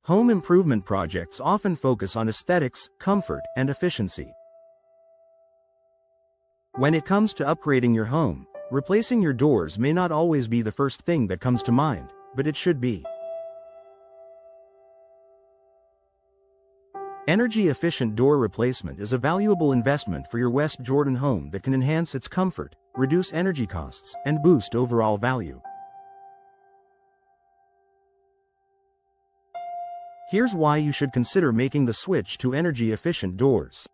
Home improvement projects often focus on aesthetics, comfort, and efficiency. When it comes to upgrading your home, replacing your doors may not always be the first thing that comes to mind, but it should be. Energy-efficient door replacement is a valuable investment for your West Jordan home that can enhance its comfort, reduce energy costs, and boost overall value. Here's why you should consider making the switch to energy-efficient doors.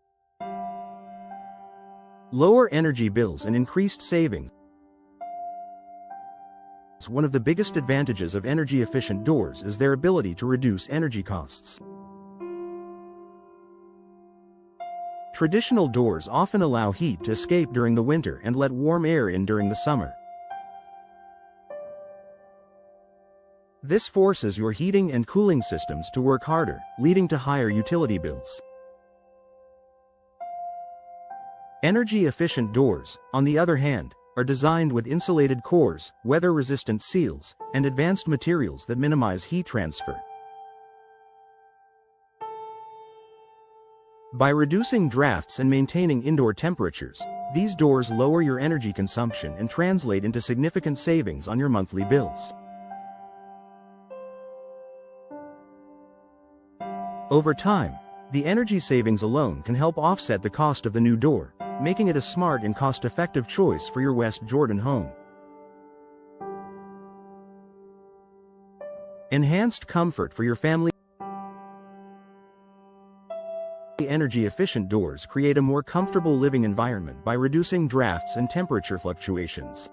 Lower energy bills and increased savings. One of the biggest advantages of energy-efficient doors is their ability to reduce energy costs. Traditional doors often allow heat to escape during the winter and let warm air in during the summer. This forces your heating and cooling systems to work harder, leading to higher utility bills. Energy-efficient doors, on the other hand, are designed with insulated cores, weather-resistant seals, and advanced materials that minimize heat transfer. By reducing drafts and maintaining indoor temperatures, these doors lower your energy consumption and translate into significant savings on your monthly bills. Over time, the energy savings alone can help offset the cost of the new door, making it a smart and cost-effective choice for your West Jordan home. Enhanced comfort for your family. Energy-efficient doors create a more comfortable living environment by reducing drafts and temperature fluctuations.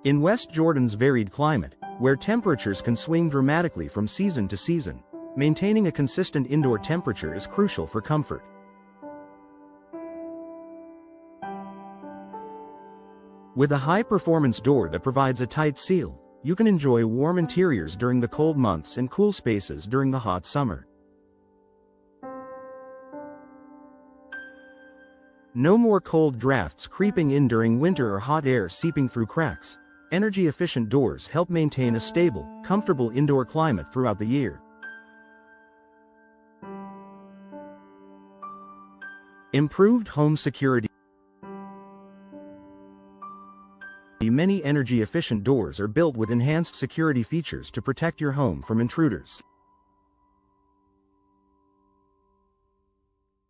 In West Jordan's varied climate, where temperatures can swing dramatically from season to season, maintaining a consistent indoor temperature is crucial for comfort. With a high-performance door that provides a tight seal, you can enjoy warm interiors during the cold months and cool spaces during the hot summer. No more cold drafts creeping in during winter or hot air seeping through cracks. Energy-efficient doors help maintain a stable, comfortable indoor climate throughout the year. Improved home security. Many energy-efficient doors are built with enhanced security features to protect your home from intruders.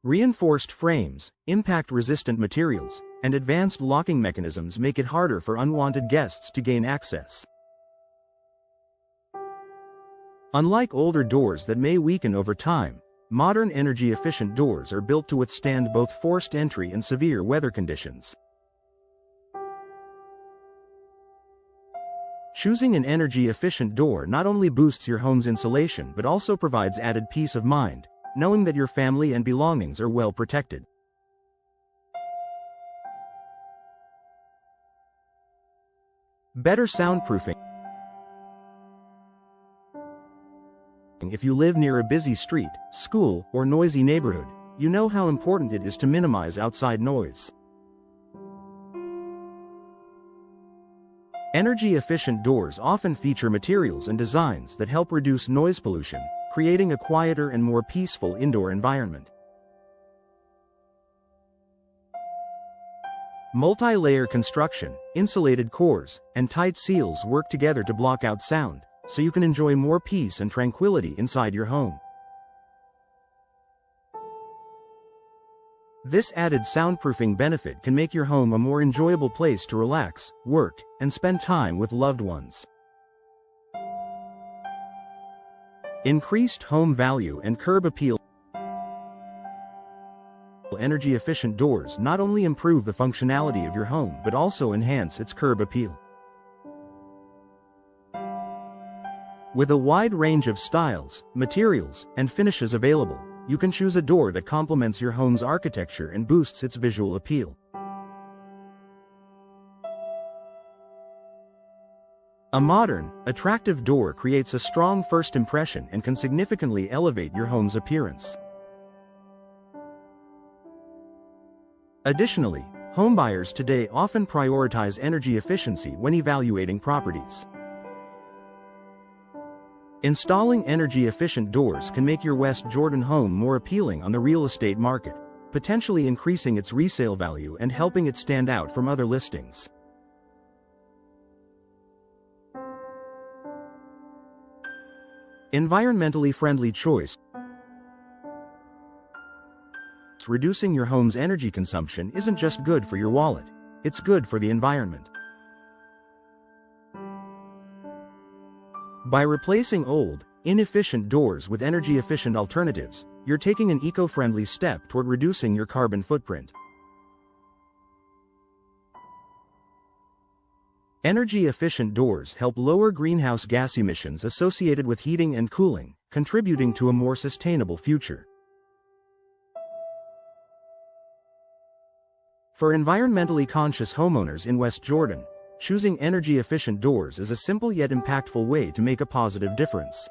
Reinforced frames, impact-resistant materials, and advanced locking mechanisms make it harder for unwanted guests to gain access. Unlike older doors that may weaken over time, modern energy-efficient doors are built to withstand both forced entry and severe weather conditions. Choosing an energy-efficient door not only boosts your home's insulation but also provides added peace of mind, knowing that your family and belongings are well protected. Better soundproofing. If you live near a busy street, school, or noisy neighborhood, you know how important it is to minimize outside noise. Energy-efficient doors often feature materials and designs that help reduce noise pollution, creating a quieter and more peaceful indoor environment. Multi-layer construction, insulated cores, and tight seals work together to block out sound, so you can enjoy more peace and tranquility inside your home. This added soundproofing benefit can make your home a more enjoyable place to relax, work, and spend time with loved ones. Increased home value and curb appeal. Energy-efficient doors not only improve the functionality of your home but also enhance its curb appeal. With a wide range of styles, materials, and finishes available, you can choose a door that complements your home's architecture and boosts its visual appeal. A modern, attractive door creates a strong first impression and can significantly elevate your home's appearance. Additionally, homebuyers today often prioritize energy efficiency when evaluating properties. Installing energy-efficient doors can make your West Jordan home more appealing on the real estate market, potentially increasing its resale value and helping it stand out from other listings. Environmentally friendly choice. Reducing your home's energy consumption isn't just good for your wallet, it's good for the environment. By replacing old, inefficient doors with energy-efficient alternatives, you're taking an eco-friendly step toward reducing your carbon footprint. Energy-efficient doors help lower greenhouse gas emissions associated with heating and cooling, contributing to a more sustainable future. For environmentally conscious homeowners in West Jordan, choosing energy-efficient doors is a simple yet impactful way to make a positive difference.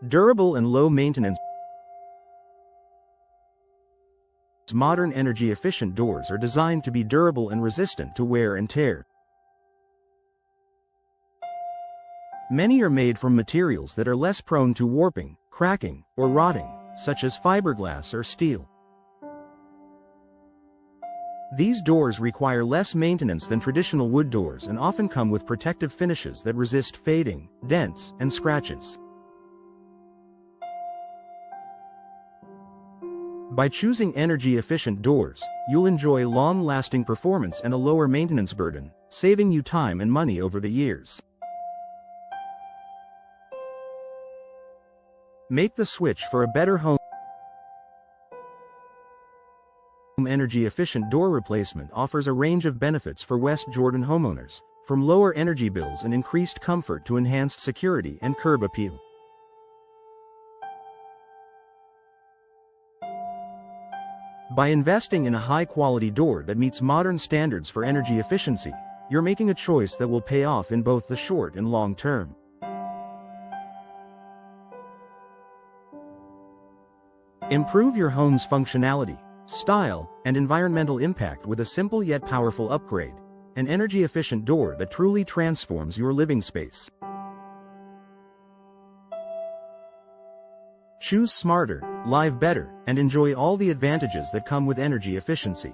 Durable and low maintenance. Modern energy-efficient doors are designed to be durable and resistant to wear and tear. Many are made from materials that are less prone to warping, cracking, or rotting, such as fiberglass or steel. These doors require less maintenance than traditional wood doors and often come with protective finishes that resist fading, dents, and scratches. By choosing energy-efficient doors, you'll enjoy long-lasting performance and a lower maintenance burden, saving you time and money over the years. Make the switch for a better home. Energy-efficient door replacement offers a range of benefits for West Jordan homeowners, from lower energy bills and increased comfort to enhanced security and curb appeal. By investing in a high-quality door that meets modern standards for energy efficiency, you're making a choice that will pay off in both the short and long term. Improve your home's functionality, style, and environmental impact with a simple yet powerful upgrade, an energy-efficient door that truly transforms your living space. Choose smarter, live better, and enjoy all the advantages that come with energy efficiency.